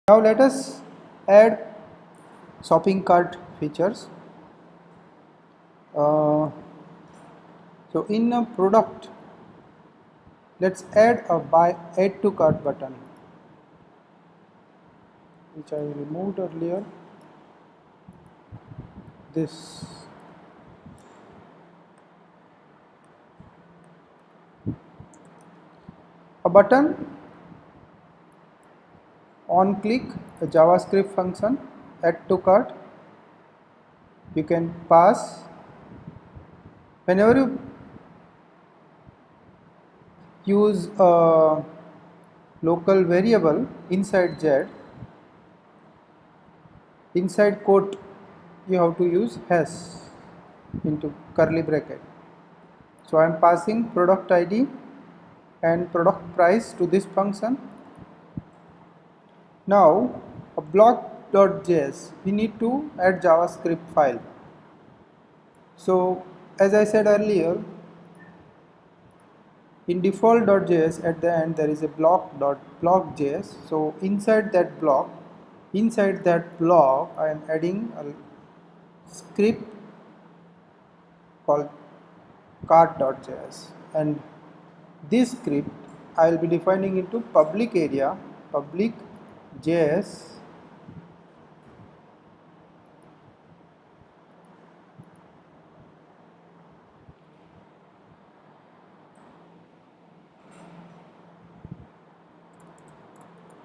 Now let us add shopping cart features. So in a product, let's add a add to cart button, which I removed earlier. This. A button on click, a JavaScript function add to cart. You can pass whenever you use a local variable inside Z. Inside quote you have to use hash into curly bracket. So I am passing product ID and product price to this function. Now a block.js, we need to add JavaScript file. So as I said earlier, in default.js at the end there is a block.block.js. So inside that block I am adding a script called cart.js, and this script I will be defining into public area public JS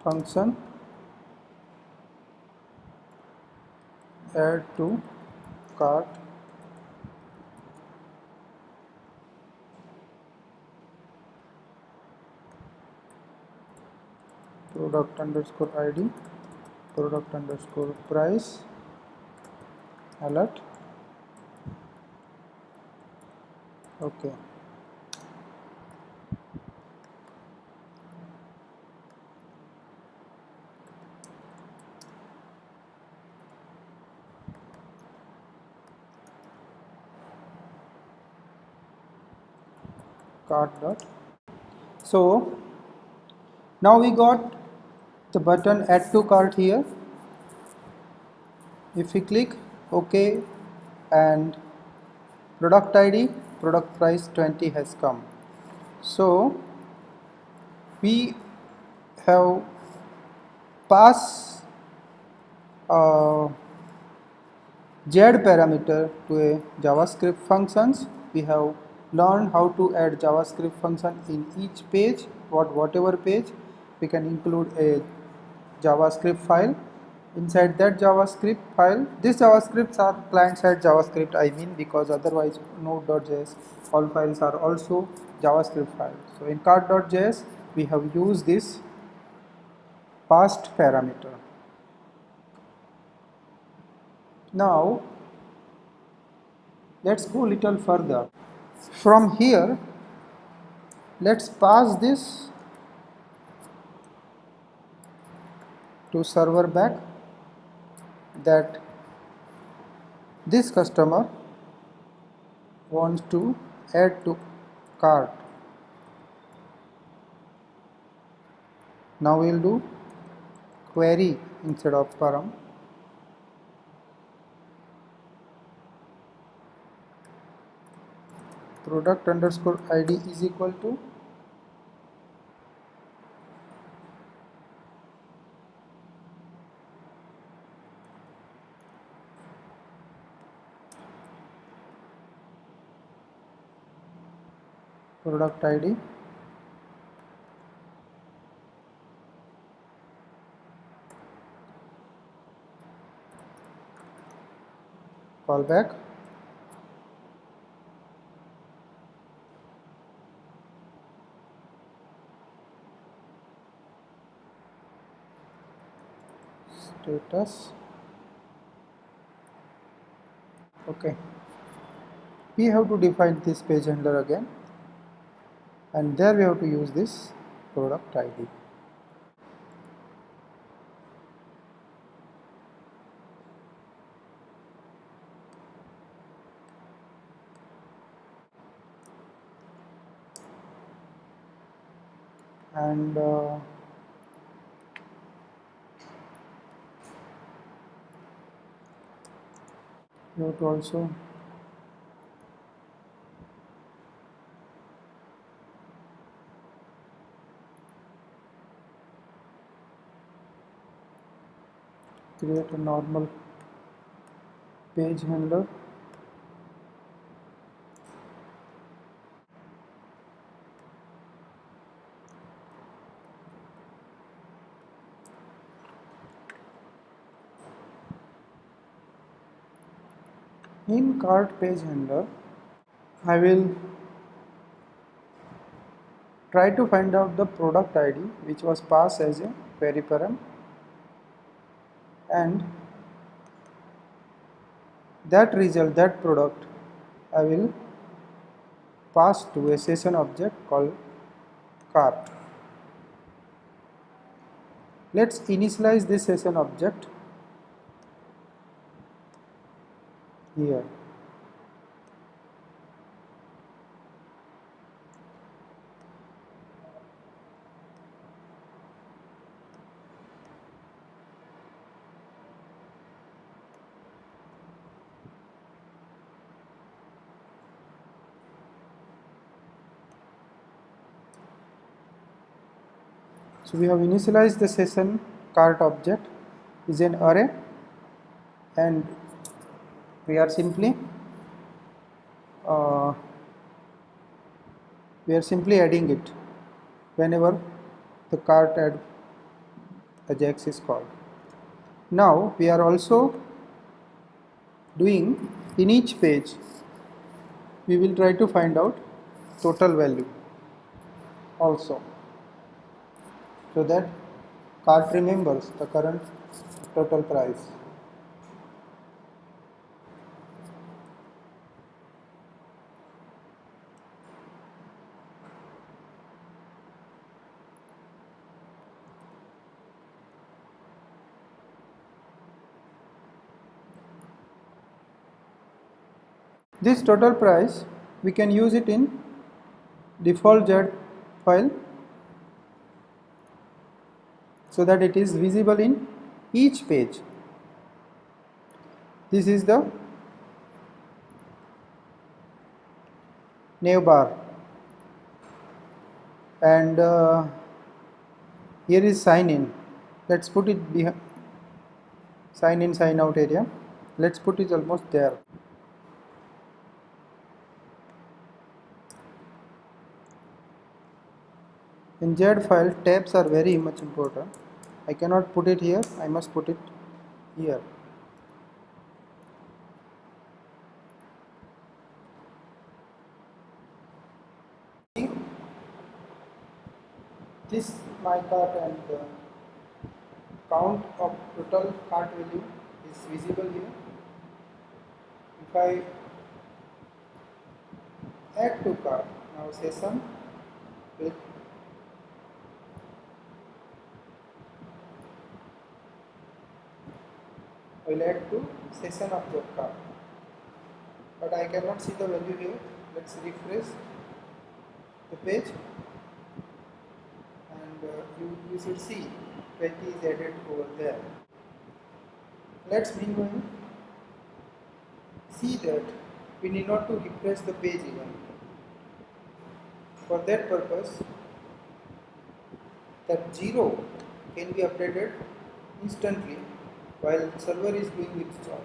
function add to cart product underscore ID product underscore price alert. Okay. Cart dot. So now we got the button add to cart here. If we click OK and product ID product price 20 has come. So we have passed Z parameter to a JavaScript functions. We have learned how to add JavaScript function in each page. Whatever page we can include a JavaScript file. Inside that JavaScript file, this JavaScripts are client-side JavaScript, I mean, because otherwise node.js all files are also JavaScript files. So in cart.js we have used this passed parameter. Now let's go a little further. From here, let's pass this to server back that this customer wants to add to cart. Now we'll do query instead of param. Product underscore ID is equal to product ID callback status. Okay, we have to define this page handler again, and there we have to use this product ID. And You have to also create a normal page handler. In cart page handler, I will try to find out the product ID which was passed as a query param, and that result, that product, I will pass to a session object called cart. Let's initialize this session object here. So we have initialized the session cart object is an array, and we are simply uh, adding it whenever the cart add Ajax is called. Now we are also doing, in each page we will try to find out total value also, so that cart remembers the current total price. This total price, we can use it in default Z file so that it is visible in each page. This is the nav bar, and here is sign in. Let's put it behind sign in sign out area. Let's put it almost there. In Z file, tabs are very much important. I cannot put it here, I must put it here. This my cart and the count of total cart value is visible here. If I add to cart, now session will add to session of that cart, but I cannot see the value here. Let's refresh the page, and you should see 20 is added over there. Let's meanwhile see that we need not to refresh the page even. For that purpose, that 0 can be updated instantly while server is doing its job.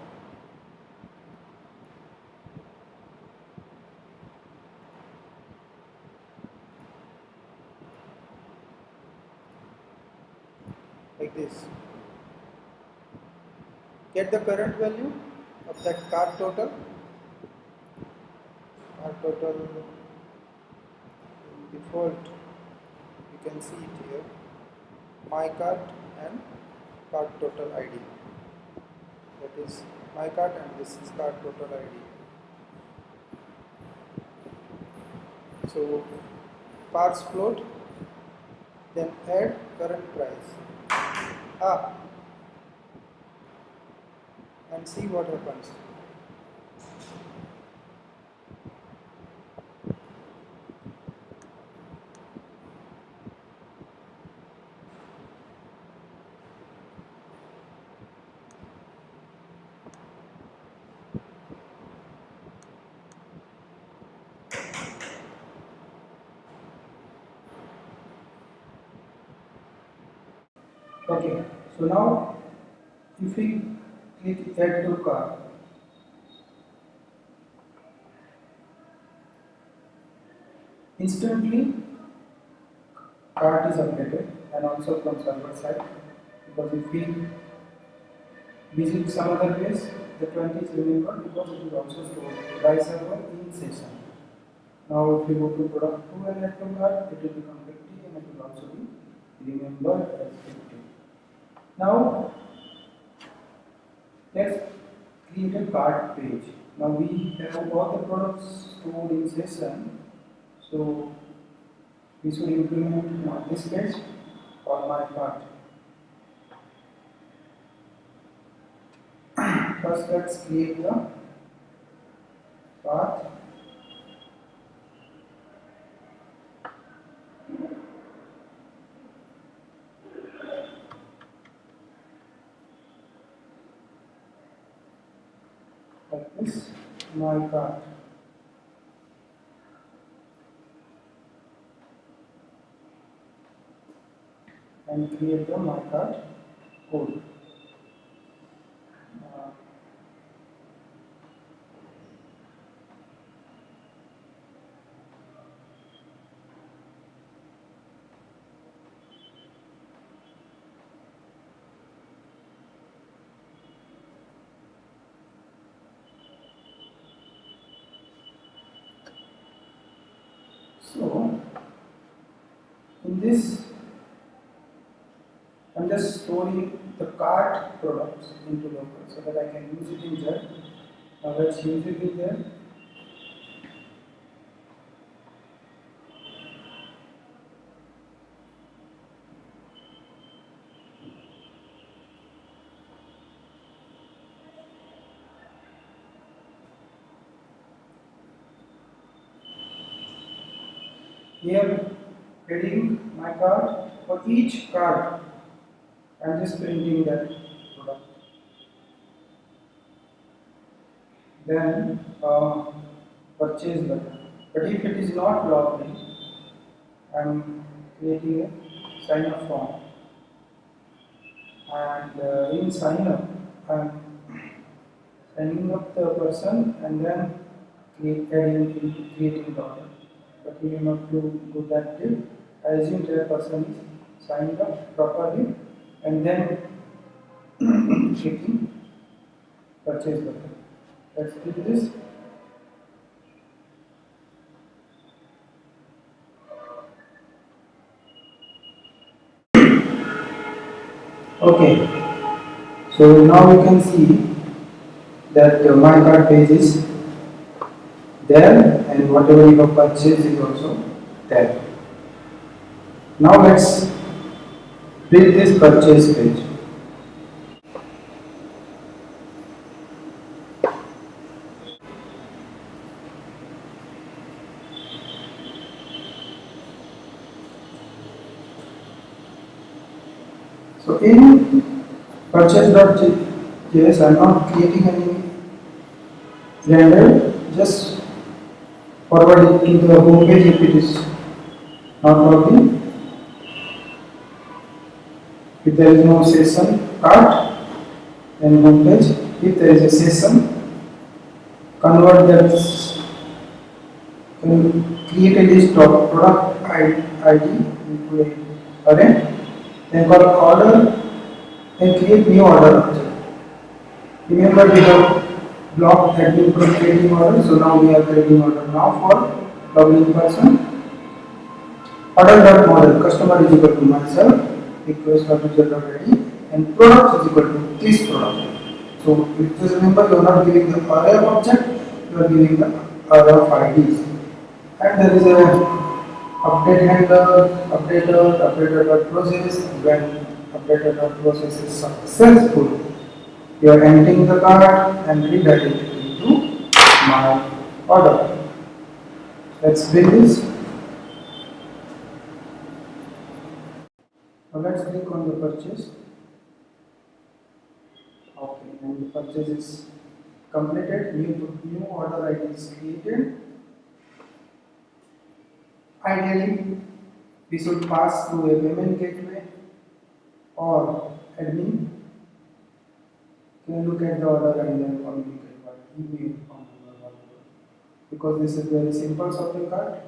Like this. Get the current value of that cart total. Cart total default, you can see it here. My cart and cart total ID. That is my cart and this is cart total ID. So parse float, then add current price. And see what happens. Okay, so now if we click add to cart, instantly cart is updated and also from server side, because if we visit some other place, the 20 is remembered because it is also stored by server in session. Now if we go to product 2 and add to cart, it will become 50 and it will also be remembered as 50. Now let's create a cart page. Now we have all the products stored in session, so we should implement this page for my cart. First, let's create the path. Like this, my cart. And create the my cart code. Uh, so in this, I'm just storing the cart products into local so that I can use it in there. Now let's use it in there. Here, heading my cart. For each cart, I'm just printing that product. Then purchase button. But if it is not logged in, I'm creating a sign up form. And in sign up, I'm signing up the person and then creating the order. But we have to go that deep. I assume that person is signed up properly and then clicking purchase button. Let's do this. Okay, so now you can see that my cart page is there and whatever you have purchased is also there. Now let's build this purchase page. So in purchase.js, I'm not creating any render, just forward it to the home page if it is not working. If there is no session cart, then home page. If there is a session, convert that, create a list of product ID into a array, then call order, then create new order object. Remember we have block admin for creating order, so now we are creating order. Now for login person, order.model, customer is equal to myself, request user.id, and product is equal to this product. So just remember you are not giving the array of object, you are giving the array of IDs. And there is a update handler, updater.process. When updater.process is successful, you are emptying the cart and redirecting it into my order. Let's build this. Now let's click on the purchase. Okay, and the purchase is completed. New order ID is created. Ideally, we should pass through a payment gateway or admin can look at the order and then communicate by email, phone number, whatever. Because this is very simple shopping cart,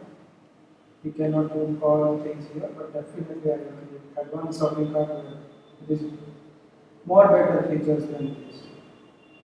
we cannot do all things here, but definitely I will create advanced shopping cart where it is more better features than this.